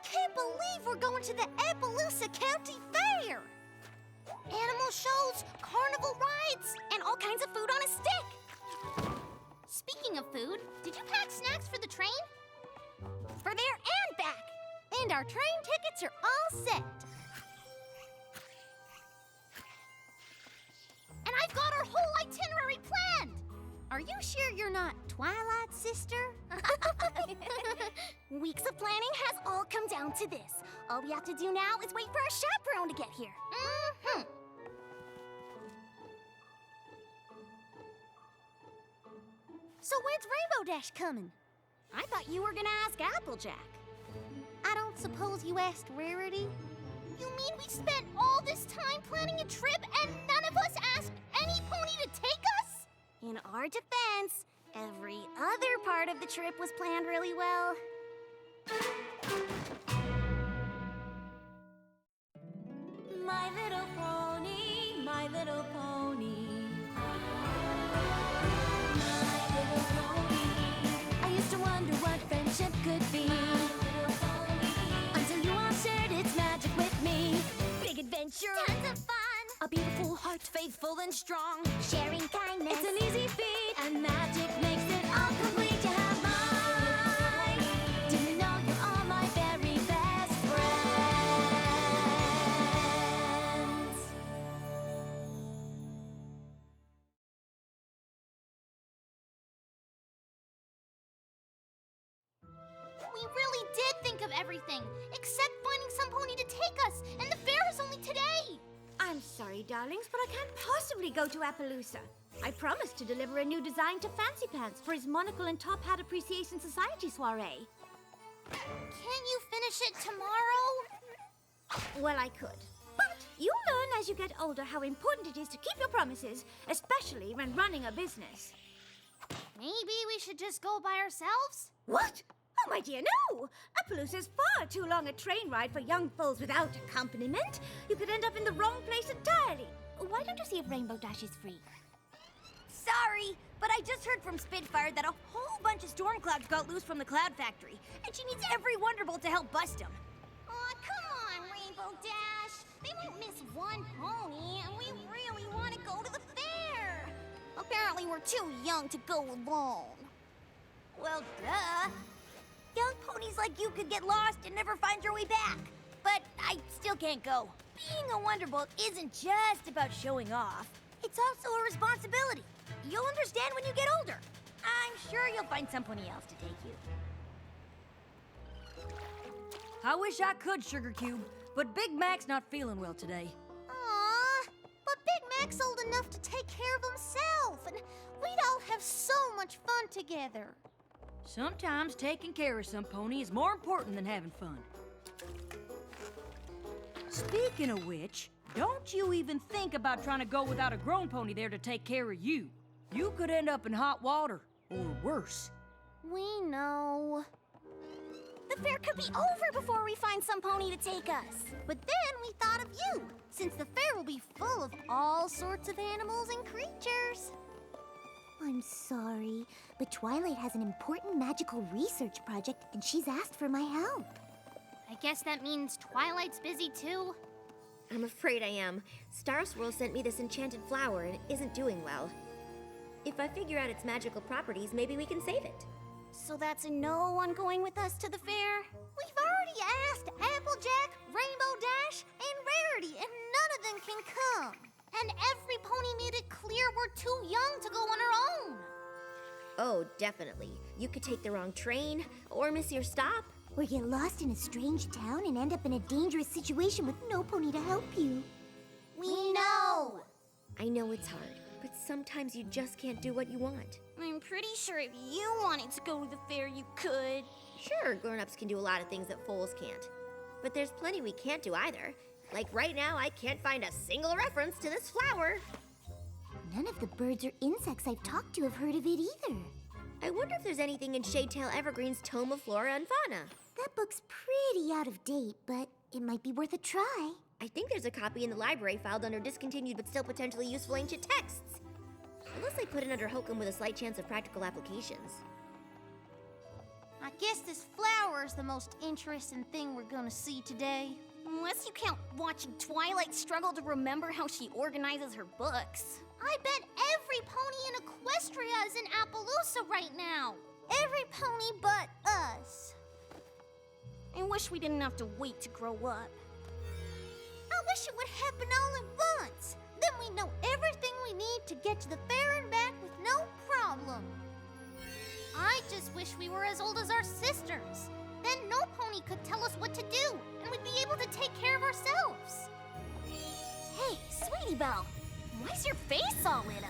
can't believe we're going to the Appaloosa County Fair! Animal shows, carnival rides, and all kinds of food on a stick. Speaking of food, did you pack snacks for the train? For there and back. And our train tickets are all set. And I've got our whole itinerary planned. Are you sure you're not Twilight's sister? Weeks of planning has all come down to this. All we have to do now is wait for our chaperone to get here. Mm-hmm. So when's Rainbow Dash coming? I thought you were gonna ask Applejack. I don't suppose you asked Rarity? You mean we spent all this time planning a trip and none of us asked any pony to take us? In our defense, every other part of the trip was planned really well. My little pony, my little pony. My little pony. I used to wonder what friendship could be. Until you all shared its magic with me. Big adventure, Tons of fun! a beautiful heart, faithful and strong. Sharing kindness. It's an easy feat, and magic makes it all complete. You have mine. Do you know you're all my very best friends? We really did think of everything, except finding some pony to take us, and the fair is only today. I'm sorry, darlings, but I can't possibly go to Appaloosa. I promised to deliver a new design to Fancy Pants for his Monocle and Top Hat Appreciation Society soiree. Can you finish it tomorrow? Well, I could. But you'll learn as you get older how important it is to keep your promises, especially when running a business. Maybe we should just go by ourselves? What? Oh, my dear, no! Appaloosa is far too long a train ride for young foals without accompaniment. You could end up in the wrong place entirely. Why don't you see if Rainbow Dash is free? Sorry, but I just heard from Spitfire that a whole bunch of storm clouds got loose from the Cloud Factory, and she needs every Wonderbolt to help bust them. Aw, come on, Rainbow Dash. They won't miss one pony, and we really want to go to the fair. Apparently, we're too young to go alone. Well, duh. Young ponies like you could get lost and never find your way back. But I still can't go. Being a Wonderbolt isn't just about showing off. It's also a responsibility. You'll understand when you get older. I'm sure you'll find some pony else to take you. I wish I could, Sugar Cube, but Big Mac's not feeling well today. Aw, but Big Mac's old enough to take care of himself, and we'd all have so much fun together. Sometimes taking care of some pony is more important than having fun. Speaking of which, don't you even think about trying to go without a grown pony there to take care of you. You could end up in hot water, or worse. We know. The fair could be over before we find some pony to take us. But then we thought of you, since the fair will be full of all sorts of animals and creatures. I'm sorry, but Twilight has an important magical research project, and she's asked for my help. I guess that means Twilight's busy too. I'm afraid I am. Star Swirl sent me this enchanted flower and it isn't doing well. If I figure out its magical properties, maybe we can save it. So that's a no on going with us to the fair? We've already asked Applejack, Rainbow Dash, and Rarity, and none of them can come. And every pony made it clear we're too young to go on our own. Oh, definitely. You could take the wrong train, or miss your stop. Or get lost in a strange town and end up in a dangerous situation with no pony to help you. We know. I know it's hard, but sometimes you just can't do what you want. I'm pretty sure if you wanted to go to the fair, you could. Sure, grown-ups can do a lot of things that foals can't. But there's plenty we can't do either. Like right now, I can't find a single reference to this flower. None of the birds or insects I've talked to have heard of it either. I wonder if there's anything in Shadetail Evergreen's Tome of Flora and Fauna. That book's pretty out of date, but it might be worth a try. I think there's a copy in the library filed under discontinued but still potentially useful ancient texts. Unless I put it under Hokum with a slight chance of practical applications. I guess this flower is the most interesting thing we're gonna see today. Unless you count watching Twilight struggle to remember how she organizes her books. I bet every pony in Equestria is in Appaloosa right now. Every pony but us. I wish we didn't have to wait to grow up. I wish it would happen all at once. Then we know everything we need to get to the fair and back with no problem. I just wish we were as old as our sisters. Then no pony could tell us what to do, and we'd be able to take care of ourselves. Hey, Sweetie Belle, why's your face all lit up?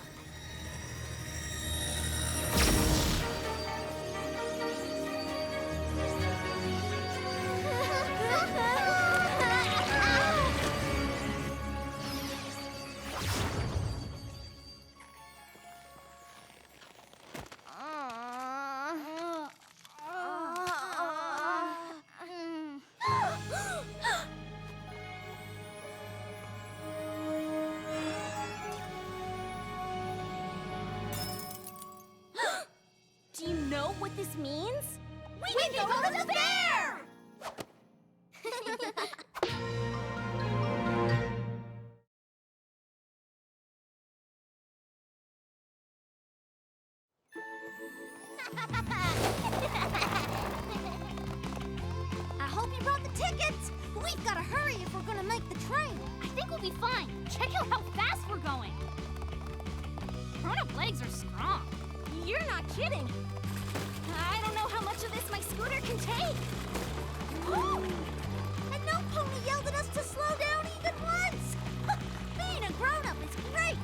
Do you know what this means? We can go to the fair! I hope you brought the tickets. We've got to hurry if we're going to make the train. I think we'll be fine. Check out how fast we're going. Grown-up legs are strong. You're not kidding. I don't know how much of this my scooter can take. And no pony yelled at us to slow down even once. Being a grown-up is great.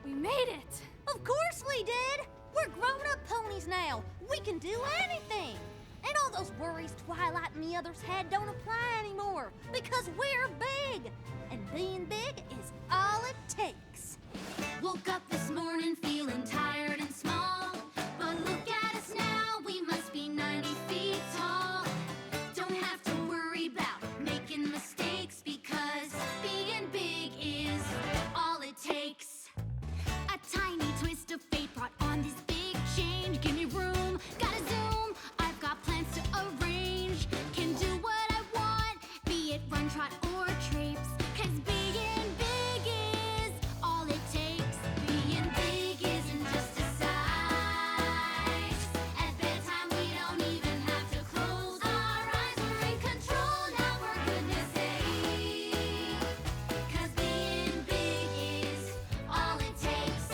We made it. Of course we did. We're grown-up ponies now. We can do anything. And all those worries Twilight and the others had don't apply anymore because we're big. And being big is all it takes. Woke up this morning feeling tired and small. But look at us now, we must be 90 feet tall. Don't have to worry about making mistakes because being big is all it takes. A tiny twist of fate brought on this big change. Give me room, gotta zoom, I've got plans to arrange. Can do what I want, be it run, trot, or traipse. 'Cause being big is all it takes. Being big isn't just a size. At bedtime we don't even have to close our eyes. We're in control now, for goodness sake. 'Cause being big is all it takes.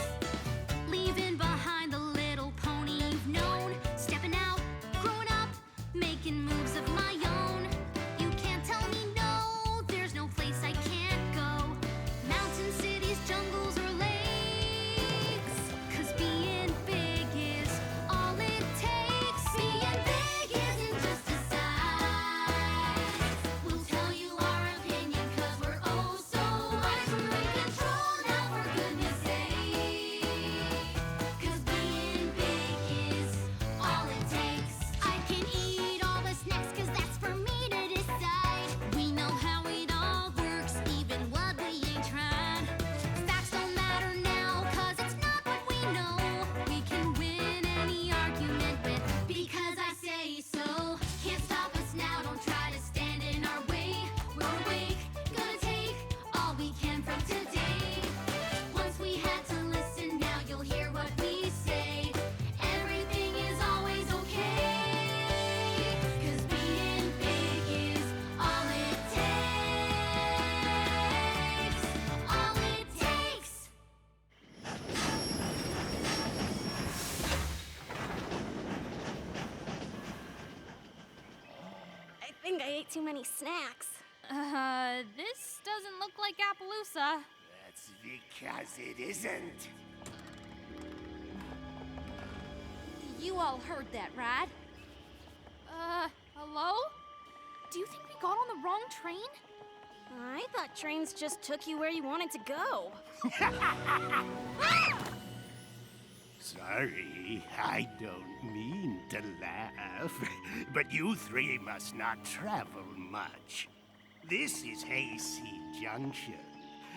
Leaving behind the little pony you've known. Stepping out, growing up, making moves of my own. You can't tell me no, there's no place I can't go. Mountains, cities, jungles, or lakes. 'Cause being big is all it takes. Being big isn't just a size. We'll tell you our opinion 'cause we're oh so wise. We're in control now, for goodness sake. 'Cause being big is all it takes. I can eat all the snacks 'cause that's for me to decide. We know how it all works, even what we ain't tried. Facts don't matter now 'cause it's not what we know. We can win any argument with because I say so. Can't stop us now, don't try to stand in our way. We're awake, gonna take all we can from today. Once we had to listen, now you'll hear what we say. Everything is always okay. 'Cause being big is all it takes. All it takes. I think I ate too many snacks. This doesn't look like Appaloosa. That's because it isn't. You all heard that, right? Hello? Do you think we got on the wrong train? I thought trains just took you where you wanted to go. sorry. I don't mean to laugh. But you three must not travel much. This is Hayseed Junction.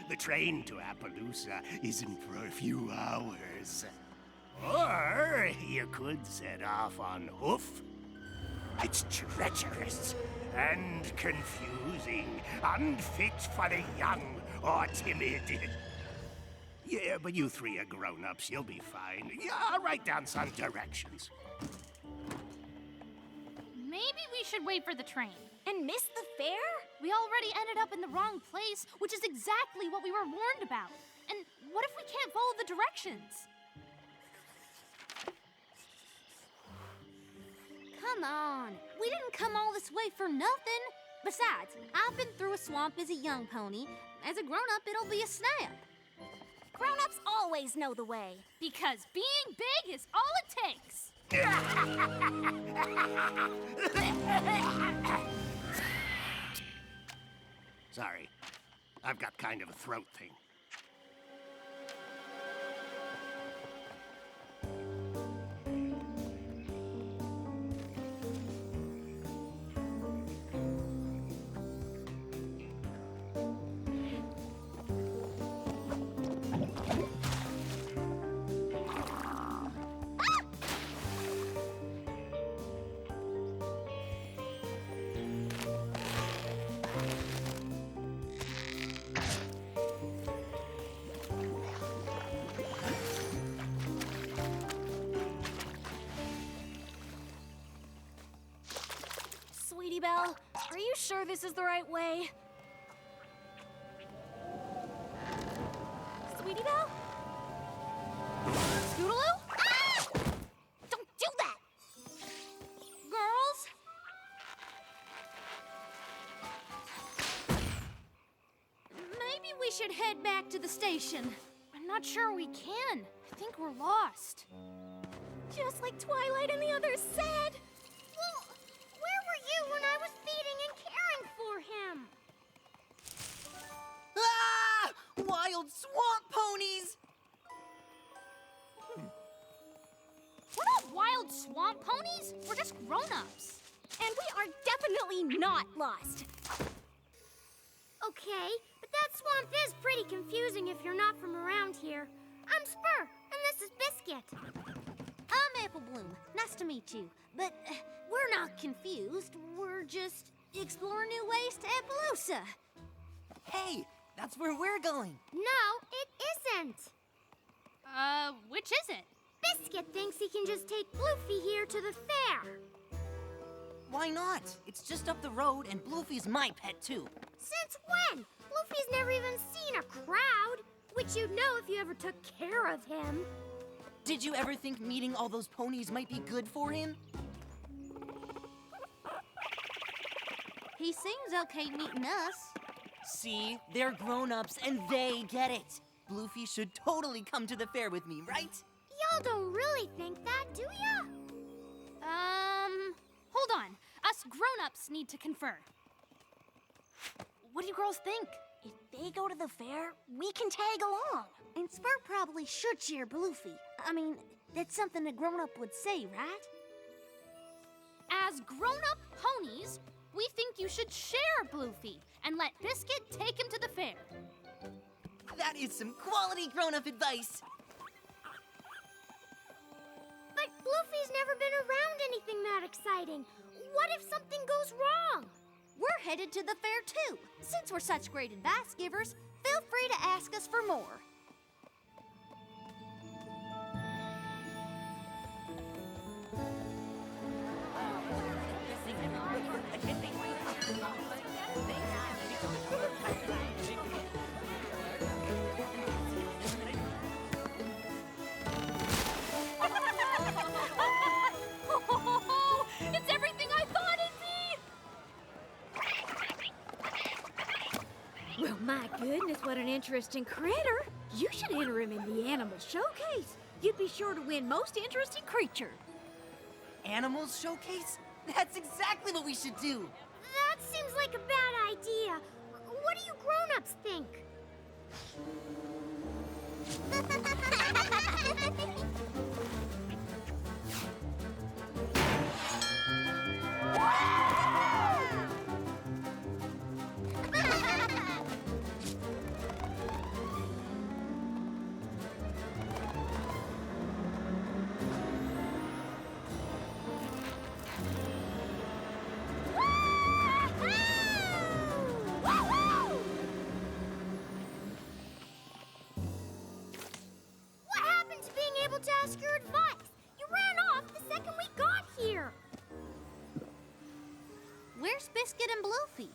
The train to Appaloosa isn't for a few hours. Or you could set off on hoof. It's treacherous and confusing, unfit for the young or timid. Yeah, but you three are grown-ups. You'll be fine. Yeah, I'll write down some directions. Maybe we should wait for the train. And miss the fair? We already ended up in the wrong place, which is exactly what we were warned about. And what if we can't follow the directions? Come on. We didn't come all this way for nothing. Besides, I've been through a swamp as a young pony. As a grown-up, it'll be a snap. Grown-ups always know the way. Because being big is all it takes. Sorry. I've got kind of a throat thing. Sweetie Belle, are you sure this is the right way? Sweetie Belle? Scootaloo? Ah! Don't do that! Girls? Maybe we should head back to the station. I'm not sure we can. I think we're lost. Just like Twilight and the others said. Well, where were you when I was feeding and caring for him? Ah! Wild swamp ponies! We're not wild swamp ponies. We're just grown-ups. And we are definitely not lost. Okay, but that swamp is pretty confusing if you're not from around here. I'm Spur, and this is Biscuit. I'm Apple Bloom. Nice to meet you. But we're not confused. We're just exploring new ways to Appaloosa. Hey, that's where we're going. No, it isn't. Which is it? Biscuit thinks he can just take Bloofy here to the fair. Why not? It's just up the road, and Bloofy's my pet, too. Since when? Bloofy's never even seen a crowd, which you'd know if you ever took care of him. Did you ever think meeting all those ponies might be good for him? He seems okay meeting us. See, they're grown-ups, and they get it. Bloofy should totally come to the fair with me, right? Y'all don't really think that, do ya? Hold on. Us grown-ups need to confer. What do you girls think? If they go to the fair, we can tag along. And Spur probably should cheer Bloofy. I mean, that's something a grown-up would say, right? As grown-up ponies, we think you should share Bloofy and let Biscuit take him to the fair. That is some quality grown-up advice. But Bloofy's never been around anything that exciting. What if something goes wrong? We're headed to the fair too. Since we're such great advice givers, feel free to ask us for more. It's everything I thought it'd be! Well, my goodness, what an interesting critter. You should enter him in the animal showcase. You'd be sure to win most interesting creature. Animals showcase? That's exactly what we should do. That seems like a bad idea. What do you grown-ups think? and Bluefy.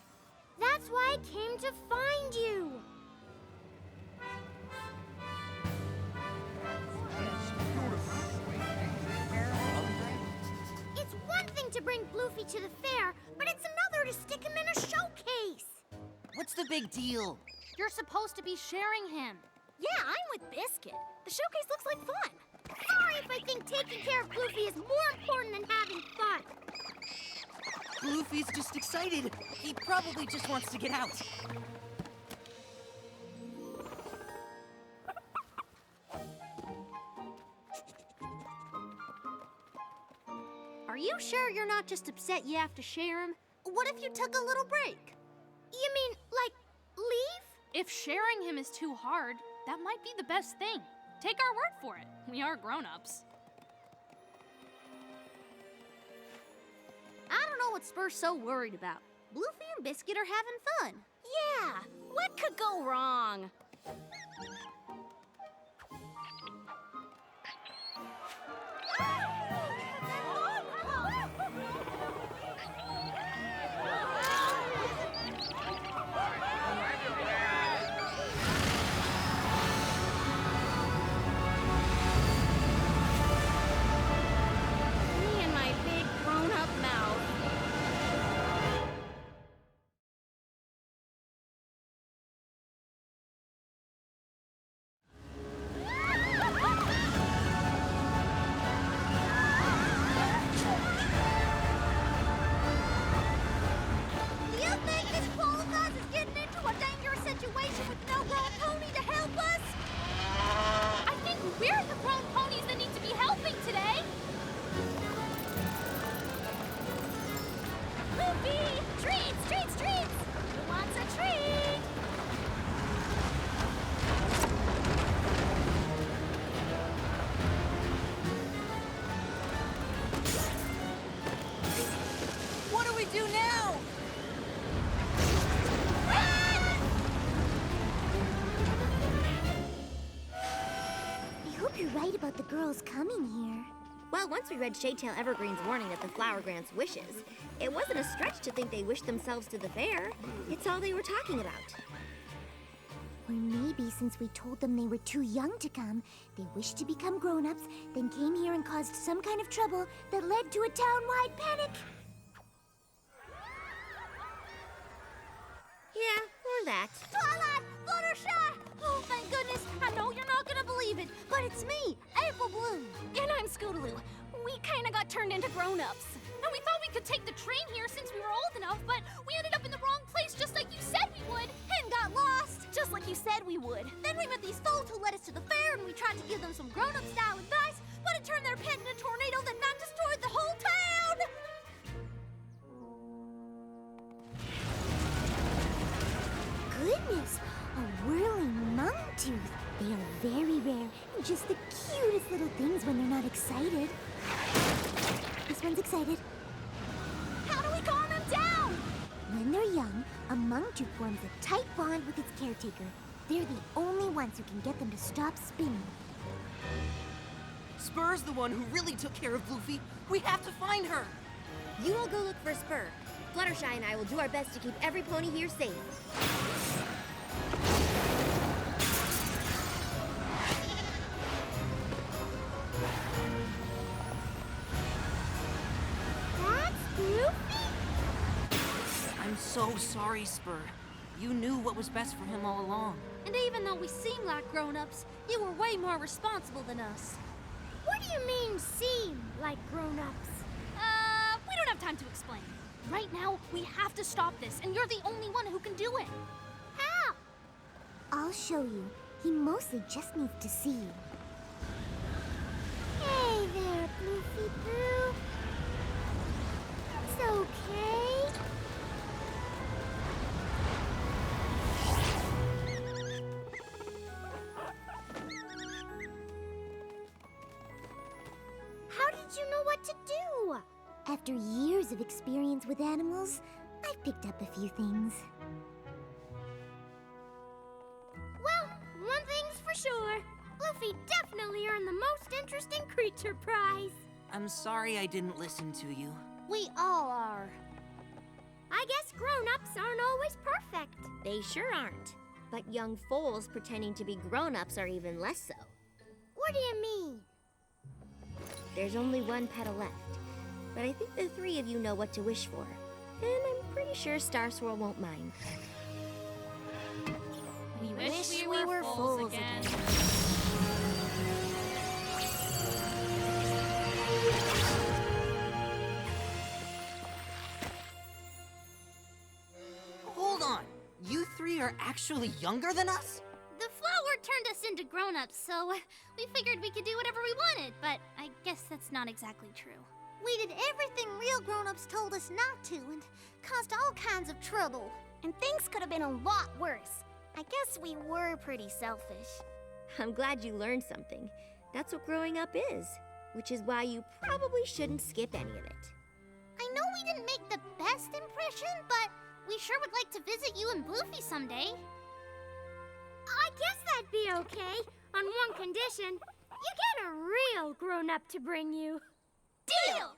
That's why I came to find you. It's one thing to bring Bluefy to the fair, but it's another to stick him in a showcase. What's the big deal? You're supposed to be sharing him. Yeah, I'm with Biscuit. The showcase looks like fun. Sorry if I think taking care of Bluefy is more important than having fun. Bluefy's just excited. He probably just wants to get out. Are you sure you're not just upset you have to share him? What if you took a little break? You mean, like, leave? If sharing him is too hard, that might be the best thing. Take our word for it. We are grown-ups. I don't know what Spur's so worried about. Bluefy and Biscuit are having fun. Yeah, what could go wrong? Me and my big grown-up mouth. Do you think this pole bus is getting into a dangerous situation with no grown pony to help us? I think we're the grown ponies that need to be helping today. Bluefy! Treats, treats, treats! Who wants a treat? What do we do now? I hope you're right about the girls coming here. Well, once we read Shadetail Evergreen's warning that the flower grants wishes, it wasn't a stretch to think they wished themselves to the fair. It's all they were talking about. Or maybe since we told them they were too young to come, they wished to become grown-ups, then came here and caused some kind of trouble that led to a town-wide panic. Yeah, or that. Twilight! Fluttershy! Oh, thank goodness! I know you're not gonna believe it, but it's me, April Bloom. And I'm Scootaloo. We kinda got turned into grown-ups. And we thought we could take the train here since we were old enough, but we ended up in the wrong place just like you said we would. And got lost, just like you said we would. Then we met these folks who led us to the fair, and we tried to give them some grown-up style advice, but it turned their pet into a tornado that not destroyed the whole town! Goodness, a whirling monk-tooth. They are very rare and just the cutest little things when they're not excited. This one's excited. How do we calm them down? When they're young, a monk-tooth forms a tight bond with its caretaker. They're the only ones who can get them to stop spinning. Spur's the one who really took care of Bluefy. We have to find her. You all go look for Spur. Fluttershy and I will do our best to keep every pony here safe. That's Bluefy? I'm so sorry, Spur. You knew what was best for him all along. And even though we seem like grown-ups, you were way more responsible than us. What do you mean, seem like grown-ups? We don't have time to explain. Right now, we have to stop this, and you're the only one who can do it. How? I'll show you. He mostly just needs to see you. Hey there, Bluefy Boo. It's okay. How did you know what to do? After years of experience with animals, I've picked up a few things. Well, one thing's for sure. Bluefy definitely earned the most interesting creature prize. I'm sorry I didn't listen to you. We all are. I guess grown-ups aren't always perfect. They sure aren't. But young foals pretending to be grown-ups are even less so. What do you mean? There's only one petal left, but I think the three of you know what to wish for. And I'm pretty sure Star Swirl won't mind. We wish we were fools again. Hold on. You three are actually younger than us? The flower turned us into grown-ups, so we figured we could do whatever we wanted, but I guess that's not exactly true. We did everything real grown-ups told us not to and caused all kinds of trouble. And things could have been a lot worse. I guess we were pretty selfish. I'm glad you learned something. That's what growing up is, which is why you probably shouldn't skip any of it. I know we didn't make the best impression, but we sure would like to visit you and Bloofy someday. I guess that'd be okay, on one condition. You get a real grown-up to bring you. Deal!